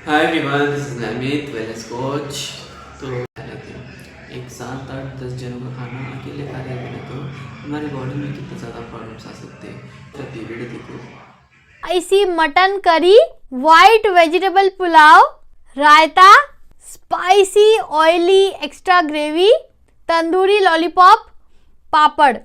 Hi everyone, this is Amit wellness coach. तो क्या कहते हैं, एक 7 8 10 जनों का खाना अकेले खा रहे हैं तो हमारी बॉडी में कितना ज़्यादा प्रॉब्लम्स आ सकते हैं। तो वीडियो देखो। Spicy mutton curry, white vegetable pulao, raita, spicy oily extra gravy, tandoori lollipop, papad.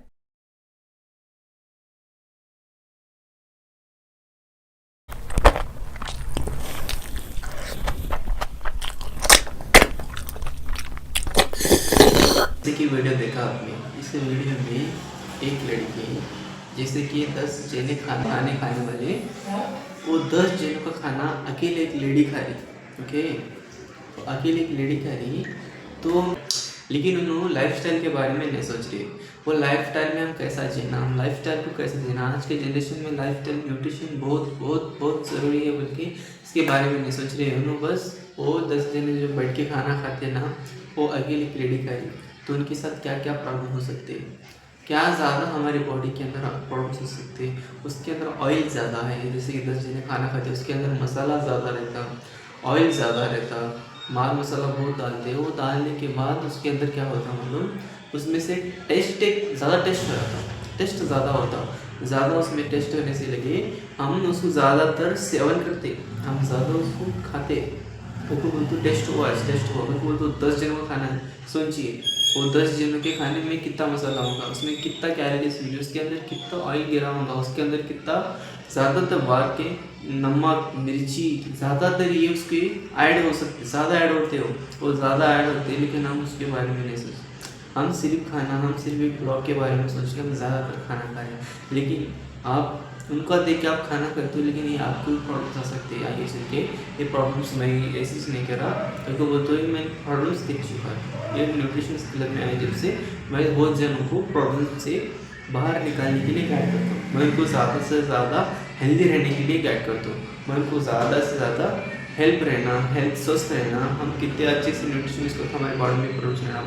जैसे कि वीडियो देखा आपने, इस वीडियो में एक लड़की जैसे कि 10 जने खाने वाले, वो 10 जनों का खाना अकेले एक लेडी खा रही। ओके, अकेले एक लेडी खा रही तो, लेकिन उन्होंने लाइफस्टाइल के बारे में नहीं सोच रही। वो लाइफस्टाइल में हम कैसा जीना, हम लाइफस्टाइल को कैसे जीना, आज के जनरेशन में लाइफस्टाइल न्यूट्रिशन बहुत बहुत बहुत ज़रूरी है, बल्कि इसके बारे में नहीं सोच रहे हैं। उन्होंने बस वो 10 जने जो बैठ के खाना खाते हैं ना, वो अकेले एक लेडी खा रही, तो उनके साथ क्या क्या प्रॉब्लम हो सकते हैं, क्या ज़्यादा हमारी बॉडी के अंदर प्रॉब्लम्स हो सकते हैं। उसके अंदर ऑयल ज़्यादा है, जैसे कि 10 जने खाना खाते हैं, उसके अंदर मसाला ज़्यादा रहता, ऑयल ज़्यादा रहता, माल मसाला बहुत डालते हैं। वो डालने के बाद उसके अंदर क्या होता, मतलब उसमें से टेस्ट एक ज़्यादा टेस्ट रहता, टेस्ट ज़्यादा होता, ज़्यादा उसमें टेस्ट होने से लगे हम उसको ज़्यादातर सेवन करते, हम ज़्यादा उसको खाते। वो बोलते टेस्ट हुआ, टेस्ट हुआ, वो बोलते 10 जनों का खाना है। सोचिए वो 10 जनों के खाने में कितना मसाला होगा, उसमें कितना कैलोरीज होगी, उसके अंदर कितना ऑयल गिरा होगा, उसके अंदर कितना ज़्यादातर बार के नमक मिर्ची ज़्यादातर ये उसके ऐड हो सकते, ज़्यादा ऐड होते हो, वो ज़्यादा ऐड होते हैं, लेकिन हम उसके बारे में नहीं सोचते। हम सिर्फ एक ब्लॉग के बारे में सोच के हम ज़्यादातर खाना खा रहे हैं, लेकिन आप उनका देख के आप खाना खाते हो, लेकिन ये आपको भी प्रॉब्लम्स आ सकती है आगे चल के। ये प्रॉब्लम्स मैं ऐसे नहीं कर रहा, तो बोलते हो मैं प्रॉब्लम्स देख चुका है। ये न्यूट्रिशन क्लब में आए जब से मैं बहुत जनों को प्रॉब्लम से बाहर निकालने के लिए गाइड करता हूँ। मैं उनको ज़्यादा से ज़्यादा हेल्दी रहने के लिए गाइड करता हूँ। मैं उनको ज़्यादा से ज़्यादा हेल्प रहना, हेल्थ स्वस्थ रहना, हम कितने अच्छे से न्यूट्रिशन को हमारे बॉडी में प्रोड्यूस रहना,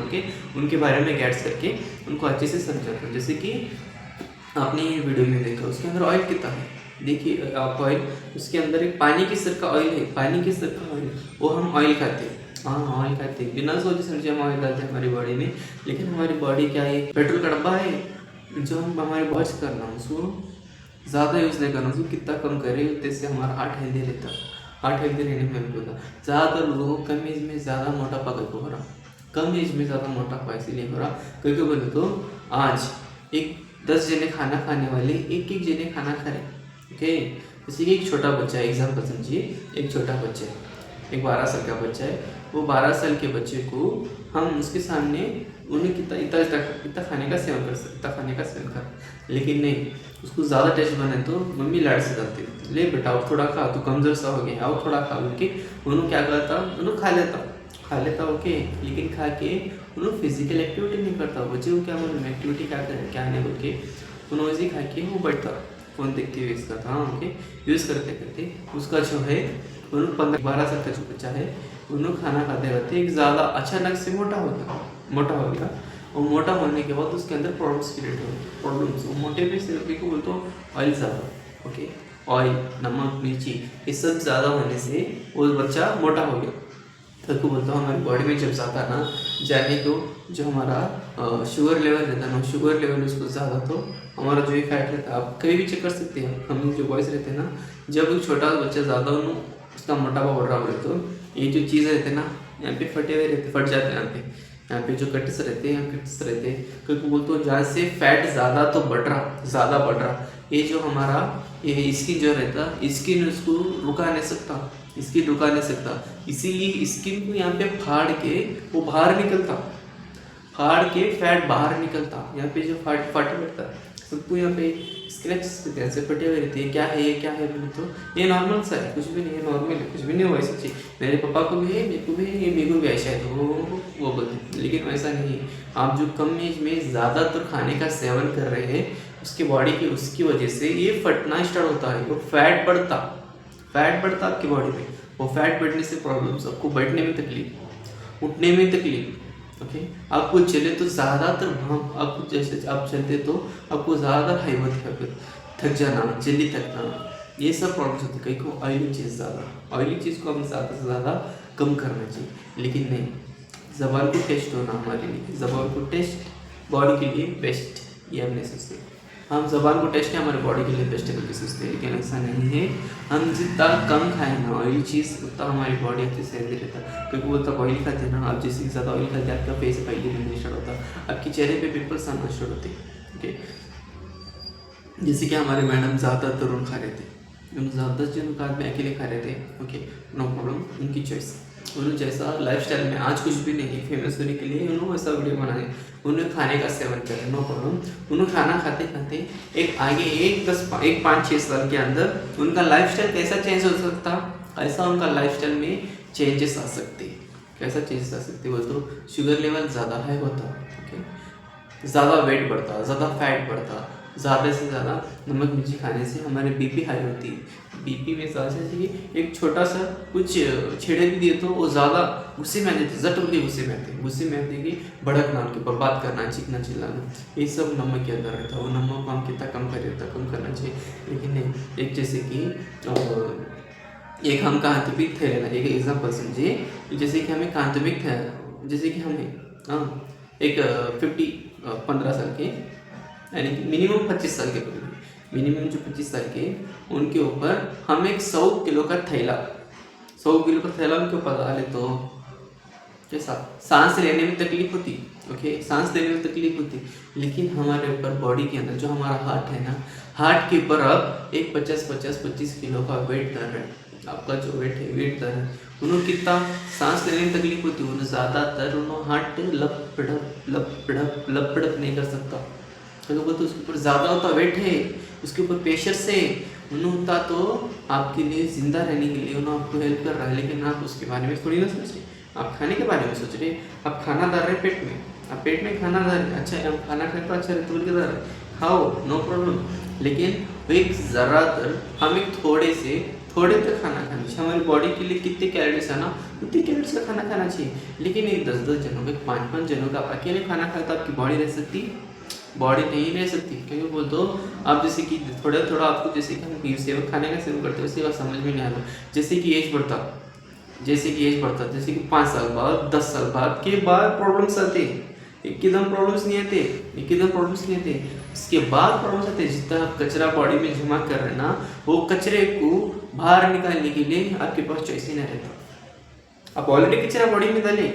उनके बारे में गाइड्स करके उनको अच्छे से समझाता हूँ। जैसे कि आपने ये वीडियो में देखा, उसके अंदर ऑयल कितना है, देखिए आप ऑयल, उसके अंदर एक पानी के सर का ऑयल है, पानी के सर का ऑयल, वो हम ऑयल खाते हैं। हाँ, ऑयल खाते हैं, बिना सोचे समझे हम ऑयल डालते हैं हमारी बॉडी में, लेकिन हमारी बॉडी क्या है, पेट्रोल का डब्बा है, जो हम हमारे बॉडी करना उसको ज़्यादा यूज़ नहीं करना, उसको कितना कम करें उतने से हमारा हार्ट हेल्दी रहता, हार्ट हेल्दी रहने में हेल्प होता। ज़्यादातर लोगों को कम एज में ज़्यादा मोटापा हो रहा, कम एज में ज़्यादा मोटापा इसीलिए हो रहा क्योंकि बोले तो आज एक 10 जने खाना खाने वाले एक एक जने खाना खा रहे। ओके, जैसे कि एक छोटा बच्चा है, एग्जाम्पल समझिए, एक छोटा बच्चा है, एक 12 साल का बच्चा है, वो 12 साल के बच्चे को हम उसके सामने उन्हें कितना खाने का सेवन कर सकते, इतना खाने का सेवन कर, लेकिन नहीं, उसको ज़्यादा टेस्ट बने तो मम्मी लाड़ से जाती, ले बेटा और थोड़ा खा, तो कमज़ोर सा हो गया और थोड़ा खा, बोल के उन्होंने क्या करता, उन्होंने खा लेता। ओके, लेकिन खा के उन्होंने फिजिकल एक्टिविटी नहीं करता, बच्चे को क्या बोलूँ एक्टिविटी क्या करें क्या नहीं बोल के उन्होंने वैसे खा के वो बैठता फ़ोन देखते हुए इसका था। ओके, यूज़ करते करते उसका जो है उन्होंने 15-12 साल का जो बच्चा है उन्होंने खाना खाते रहते एक ज़्यादा अचानक से मोटा हो गया, और मोटा होने के बाद उसके अंदर प्रॉब्लम्स क्रिएट हो, प्रॉब्लम्स मोटे में सिर्फ को बोलते ऑयल ज़्यादा। ओके, ऑयल, नमक, मिर्ची, ये सब ज़्यादा होने से वो बच्चा मोटा हो गया। तो बोलता हूँ हमारी बॉडी में जब जाता ना जाने को, जो हमारा शुगर लेवल रहता है ना, शुगर लेवल उसको ज़्यादा, तो हमारा जो ये फैट रहता है आप कभी भी चेक कर सकते हैं। हम जो बॉयज़ रहते हैं ना, जब एक छोटा बच्चा ज़्यादा उसका मोटापा बढ़ रहा बोले तो ये जो चीज़ें रहते हैं ना, यहाँ पे फटे हुए रहते, फट जाते हैं यहाँ पे जो कट्स रहते हैं, कट्स रहते हैं, क्योंकि बोलते हो जहाँ से फैट ज़्यादा तो बढ़ रहा, ये जो हमारा ये स्किन जो रहता, स्किन उसको रुका नहीं सकता, इसीलिए स्किन को यहाँ पे फाड़ के वो बाहर निकलता, फाड़ के फैट बाहर निकलता, यहाँ पे जो फट बैठता सबको यहाँ पे स्क्रैचेस रहते हैं, फटे हुए रहते हैं। क्या है बोले तो ये नॉर्मल सा है, कुछ भी नहीं है, नॉर्मल है, कुछ भी नहीं हुआ ऐसी चीज़। मेरे पापा को भी है, मेरे को भी है, ये मेरे को भी ऐसा है, तो वो बोलते हैं, लेकिन वैसा नहीं है। आप जो कम एज में ज़्यादातर खाने का सेवन कर रहे हैं, उसकी बॉडी की उसकी वजह से ये फटना स्टार्ट होता है, वो फैट बढ़ता आपकी बॉडी में। वो फैट बढ़ने से प्रॉब्लम्स, आपको बैठने में तकलीफ, उठने में तकलीफ। ओके, आपको चले तो ज़्यादातर आपको जैसे आप चलते तो आपको ज़्यादा हाइवत थक जाना, जल्दी थकना, ये सब प्रॉब्लम्स होती है। कहीं को ऑयली चीज़ को हम ज़्यादा से ज़्यादा कम करना चाहिए। लेकिन नहीं, ज़बान को टेस्ट होना हमारे लिए, ज़बान को टेस्ट बॉडी के लिए बेस्ट, ये हम नहीं सोचते। हम ज़बान को टेस्ट है हमारे बॉडी के लिए बेस्ट है करके सोचते हैं, लेकिन ऐसा नहीं है। हम जितना कम खाएं ना ऑयली चीज़, उतना हमारी बॉडी अच्छे से हेल्दी रहता। क्योंकि वो तब ऑयली खाते हैं ना, आप जैसे कि ज़्यादा ऑयली खाते हैं, आपका फेस ऑयली बनने स्टार्ट होता, आपके चेहरे पे पिंपल्स आना स्टार्ट होते। ओके, जैसे कि हमारे मैडम ज़्यादा तरुण खा रहे थे, उन 10 जनों का में अकेले खा रहे थे। ओके, नो प्रॉब्लम, उनकी चॉइस। उन्होंने जैसा लाइफस्टाइल में आज कुछ भी नहीं, फेमस होने के लिए उन्होंने वैसा वीडियो बनाए, उन्हें खाने का सेवन करें, नो प्रॉब्लम। उन्होंने खाना खाते खाते एक 5-6 साल के अंदर उनका लाइफस्टाइल कैसा चेंज हो सकता, ऐसा उनका लाइफस्टाइल में चेंजेस आ सकते। कैसा चेंजेस आ सकते बोल तो शुगर लेवल ज़्यादा हाई होता, ओके, ज़्यादा वेट बढ़ता, ज़्यादा फैट बढ़ता, ज़्यादा से ज़्यादा नमक मिर्ची खाने से हमारे बीपी हाई होती है। बीपी में ज़्यादा से एक छोटा सा कुछ छेड़े भी दिए तो वो ज़्यादा गुस्से में आ जाते, झट उनके गुस्से में आते कि भड़कना, उनके ऊपर बात करना, चीखना चिल्लाना, ये सब नमक के अंदर रहता है। वो नमक को हम कितना कम करना चाहिए। लेकिन नहीं, एक जैसे कि एक हम कांतुमिक थे लेना, एक एग्जाम्पल समझिए। जैसे कि हमें कांतुमिक था, जैसे कि हमें एक 15 साल के, यानी कि मिनिमम 25 साल के, मिनिमम जो 25 साल के, उनके ऊपर हम एक 100 किलो का थैला उनके ऊपर डाले तो कैसा सांस लेने में तकलीफ होती। ओके, सांस लेने में तकलीफ होती, लेकिन हमारे ऊपर बॉडी के अंदर जो हमारा हार्ट है ना, हार्ट के ऊपर अब एक 25 किलो का वेट कर रहे हैं। आपका जो वेट है, वेट कर रहे हैं, उन्होंने कितना सांस लेने में तकलीफ होती है, उन्हें ज़्यादातर उन्होंने हार्ट लपड़प नहीं कर सकता, क्योंकि तो उसके ऊपर ज़्यादा होता वेट है, उसके ऊपर प्रेशर से उन्होंने होता, तो आपके लिए ज़िंदा रहने के लिए उन्होंने आपको हेल्प कर रहा है। लेकिन आप उसके बारे में थोड़ी ना सोच रहे, आप खाने के बारे में सोच रहे। आप खाना डाल रहे पेट में, आप पेट में खाना डाल रहे, अच्छा हम खाना खाए तो अच्छा रहता बोल के डाल रहे, खाओ, नो प्रॉब्लम। लेकिन वो एक ज़्यादातर हम एक थोड़े तक खाना खाना चाहिए। हमारी बॉडी के लिए कितने कैलोरीज है ना, उतने कैलोरीज का खाना खाना चाहिए। लेकिन एक 10-10 जनों का, 5-5 जनों का आप अकेले खाना खाए तो आपकी बॉडी रह सकती, बॉडी नहीं रह सकती। क्योंकि बोल दो आप जैसे कि थोड़ा आपको, जैसे कि हम सेवक खाने का सेवन करते हैं, उसके बाद समझ में नहीं आता। जैसे कि एज बढ़ता, जैसे कि 5 साल बाद, 10 साल बाद के बाद प्रॉब्लम्स आते, एकदम प्रॉब्लम्स नहीं आते, उसके बाद प्रॉब्लम्स आते। जितना आप कचरा बॉडी में जमा कर रहे हैं ना, वो कचरे को बाहर निकालने के लिए आपके पास चॉइस ही नहीं रहता। आप ऑलरेडी कचरा बॉडी में डालें,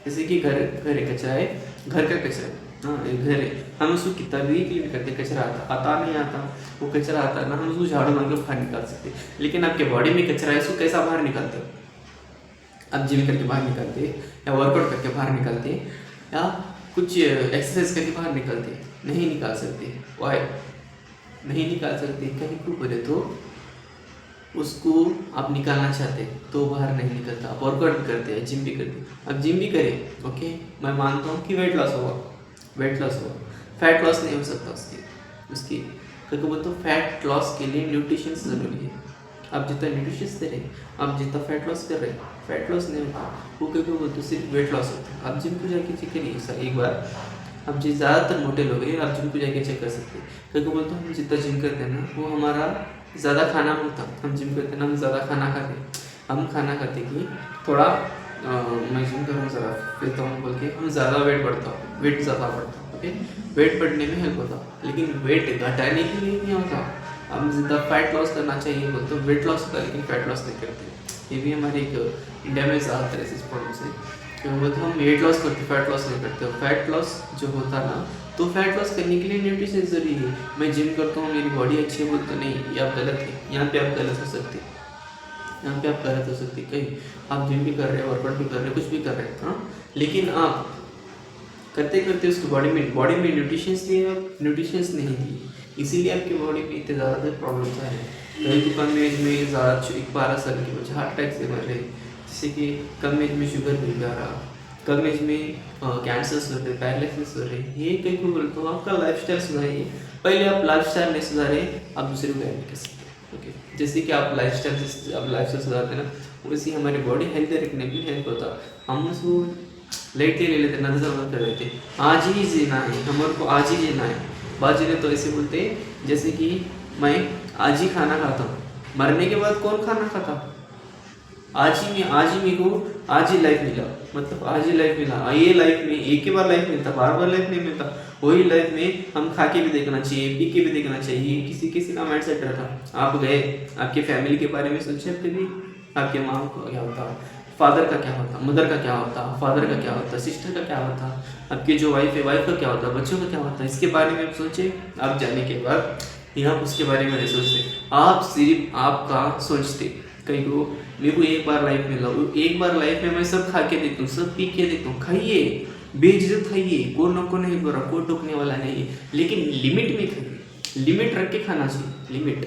जैसे कि घर कचरा है, घर का कचरा, हाँ एक घर है, हम उसको कितना भी क्लीन करते, कचरा आता नहीं आता, वो कचरा आता ना, हम उसको झाड़ू मार के बाहर निकाल सकते। लेकिन आपके बॉडी में कचरा है, उसको कैसा बाहर निकालते? आप जिम करके बाहर निकालते, या वर्कआउट करके बाहर निकालते, या कुछ एक्सरसाइज करके बाहर निकालते? नहीं निकाल सकते। वाई नहीं निकाल सकते? कहीं क्यों बोले तो उसको आप निकालना चाहते तो बाहर नहीं निकलता। आप वर्कआउट भी करते हैं, जिम भी करते हैं, आप जिम भी करें, ओके, मैं मानता हूँ कि वेट लॉस होगा, फैट लॉस नहीं हो सकता उसकी क्योंकि वो तो फैट लॉस के लिए न्यूट्रिशन ज़रूरी है। आप जितना न्यूट्रिशन दे रहे हैं, आप जितना फैट लॉस कर रहे हैं, फैट लॉस नहीं होता वो, क्योंकि वो तो सिर्फ वेट लॉस होता है। आप जिम को जाके चेक करिए सर एक बार, आप जो ज़्यादातर मोटे लोग हैं आप जिम को जाके चेक कर सकते हैं। क्योंकि बोलते हैं हम जितना जिम करते हैं ना, वो हमारा ज़्यादा खाना होता, हम जिम करते हैं ना, हम ज़्यादा खाना खाते, हम खाना खाते कि थोड़ा मैं जिम करूँ ज़रा फिर तो हम बोल के हम ज़्यादा वेट ज़्यादा बढ़ता, ओके, वेट बढ़ने में हेल्प होता, लेकिन वेट घटाने के लिए नहीं होता। हम जितना फैट लॉस करना चाहिए बोलते तो वेट लॉस होता है, लेकिन फैट लॉस नहीं करते। ये भी हमारे एक इंडिया में ज़्यादातर ऐसे प्रॉब्लम है, क्योंकि बोलते हम वेट लॉस करते, फैट लॉस नहीं करते। फैट लॉस जो होता ना, तो फैट लॉस करने के लिए न्यूट्रिशन ज़रूरी है। मैं जिम करता हूँ, मेरी बॉडी अच्छी है बोलते नहीं, ये आप गलत है। यहाँ पे आप गलत हो सकते, कहीं आप जिम भी कर रहे हैं, वर्कआउट भी कर रहे हैं, कुछ भी कर रहे हैं, हाँ, लेकिन आप करते करते उसकी बॉडी में न्यूट्रिशंस नहीं दी, इसीलिए आपकी बॉडी में इतने ज़्यादा प्रॉब्लम्स आ रहे हैं। कहीं तो कम एज में ज़्यादा 12 साल के बच्चे हार्ट अटैक से मर रहे, जैसे कि कम एज में शुगर मिल जा रहा, कम एज में कैंसर्स हो रहे, पैरालिसिस हो रहे। ये कहीं को बोलते हो आपका लाइफस्टाइल सुधारिए। पहले आप लाइफस्टाइल नहीं सुधारे, आप दूसरे को गाइड कर सकते, ओके। जैसे कि आप लाइफस्टाइल सुधारते ना, वैसे हमारी बॉडी हेल्दी रखने में हेल्प होता। हम उसको लेटे ले लेते, नजर कर देते, आज ही जीना है, हमारे को आज ही जीना है। बाजी ने तो ऐसे बोलते जैसे कि मैं आज ही खाना खाता हूँ, मरने के बाद कौन खाना खाता? आज ही मेरे को आज ही लाइफ मिला, मतलब आज ही लाइफ मिला। ये लाइफ में एक ही बार लाइफ मिलता, बार बार लाइफ नहीं मिलता। वही लाइफ में हम खा के भी देखना चाहिए, पी के भी देखना चाहिए। किसी का माइंड सेट रहता। आप गए, आपके फैमिली के बारे में सोचे कभी? आपके माँ का क्या होता, फादर का क्या होता, मदर का क्या होता, फादर का क्या होता, सिस्टर का क्या होता, आपकी जो वाइफ है वाइफ का क्या होता, बच्चों का क्या होता, इसके बारे में आप सोचे। आप जाने के बाद यहाँ उसके बारे में नहीं सोचते, आप सिर्फ आपका सोचते। कहीं को मेरे को एक बार लाइफ मिला, एक बार लाइफ में मैं सब खा के देखता हूँ, सब पी के देखता हूँ। खाइए, बेइज्जत खाइए, कोई न को नहीं बोला, कोई टोकने वाला नहीं है, लेकिन लिमिट में खाइए। लिमिट रख के खाना चाहिए। लिमिट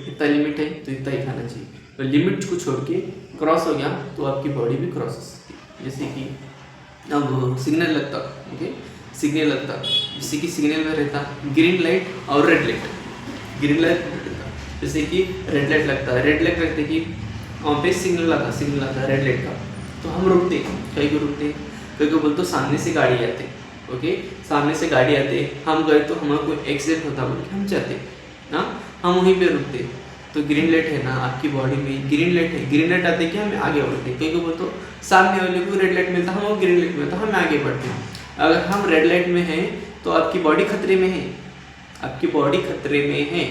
इतना लिमिट है तो इतना ही खाना चाहिए। तो लिमिट को छोड़ के क्रॉस हो गया तो आपकी बॉडी भी क्रॉस हो सकती है। जैसे कि अब सिग्नल लगता, ओके, सिग्नल लगता, जैसे कि सिग्नल में रहता ग्रीन लाइट और रेड लाइट। ग्रीन लाइट रहता, जैसे कि रेड लाइट लगता है, रेड लाइट रखते कि वहाँ पे सिग्नल आता रेड लाइट का, तो हम रुकते। कहीं को रुकते, कहीं को बोलते सामने से गाड़ी आते, ओके, सामने से गाड़ी आते, हम गए तो हमारा कोई एक्सीडेंट होता बोल के हम जाते ना, हम वहीं पे रुकते। तो ग्रीन लाइट है ना आपकी बॉडी में, ग्रीन लाइट है, ग्रीन लाइट आते कि हमें आगे बढ़ते। कहीं को बोलते सामने वाले को रेड लाइट मिलता, हम ग्रीन लाइट मिलता, हम आगे बढ़ते। अगर हम रेड लाइट में हैं तो आपकी बॉडी खतरे में है, आपकी बॉडी खतरे में है।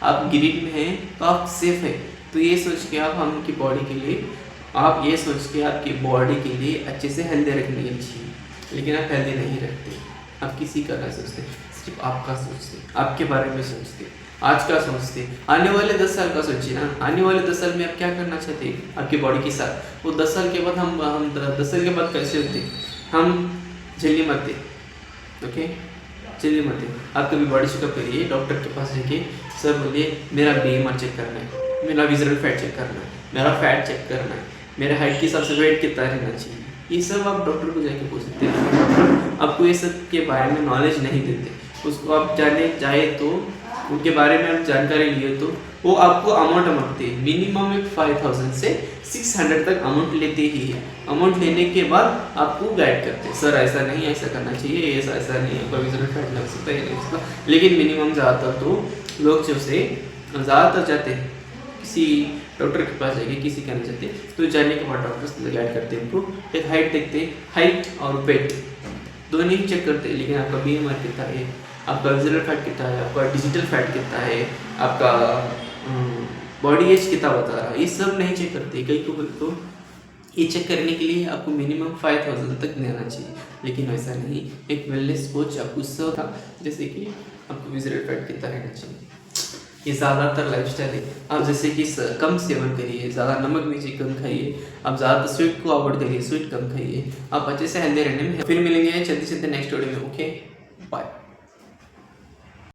आप ग्रीन में हैं तो आप सेफ है। तो ये सोच के आप आपकी बॉडी के लिए, आप ये सोच के आपकी बॉडी के लिए अच्छे से हेल्दी रखनी चाहिए, लेकिन आप हेल्दी नहीं रखते। आप किसी का नहीं सोचते, सिर्फ आपका सोचते, आपके बारे में सोचते, आज का सोचते। आने वाले 10 साल का सोचिए ना, आने वाले 10 साल में आप क्या करना चाहते हैं आपकी बॉडी के साथ। वो 10 साल के बाद हम 10 साल के बाद कैसे होते, हम जल्दी मरते, ओके, जल्दी मरते। आप कभी बॉडी चेकअप करिए, डॉक्टर के पास जाके सर बोलिए मेरा BMR चेक करना है, मेरा विजुअल फैट चेक करना है, मेरा फैट चेक करना है, मेरे हाइट के हिसाब से वेट कितना रहना चाहिए। ये सब आप डॉक्टर को जाके पूछ सकते हैं। डॉक्टर आपको ये सब के बारे में नॉलेज नहीं देते, उसको आप जाए तो उनके बारे में आप जानकारी लिए तो वो आपको अमाउंट मांगते हैं। मिनिमम 5000 से 600 तक अमाउंट लेते ही है। अमाउंट लेने के बाद आपको गाइड करते हैं, सर ऐसा नहीं, ऐसा करना चाहिए, ऐसा नहीं, आपका विजुअल फैट लग सकता है, नहीं सकता। लेकिन मिनिमम ज़्यादातर तो लोग जो से ज़्यादातर जाते हैं किसी डॉक्टर के पास जाके, किसी का नहीं जाते, तो जाने के बाद डॉक्टर गाइड करते हैं उनको। एक हाइट देखते हैं, हाइट और वेट दोनों ही चेक करते हैं, लेकिन आपका BMR कितना है, आपका विजुअल फैट कितना है, आपका डिजिटल फैट कितना है, आपका बॉडी एज कितना बता रहा है, ये सब नहीं चेक करते। कई को तो ये चेक करने के लिए आपको मिनिमम 5000 तक देना चाहिए, लेकिन वैसा नहीं। एक वेलनेस कोच आपको सब था, जैसे कि आपको विजुअल फैट कितना रहना चाहिए। ये ज़्यादातर लाइफस्टाइल है। आप जैसे कि कम सेवन करिए, ज़्यादा नमक मिर्ची कम खाइए, आप ज़्यादा स्वीट को अवॉइड करिए, स्वीट कम खाइए, आप अच्छे से हेल्दी रहने में। फिर मिलेंगे चलते चलते नेक्स्ट वीडियो में, ओके, बाय।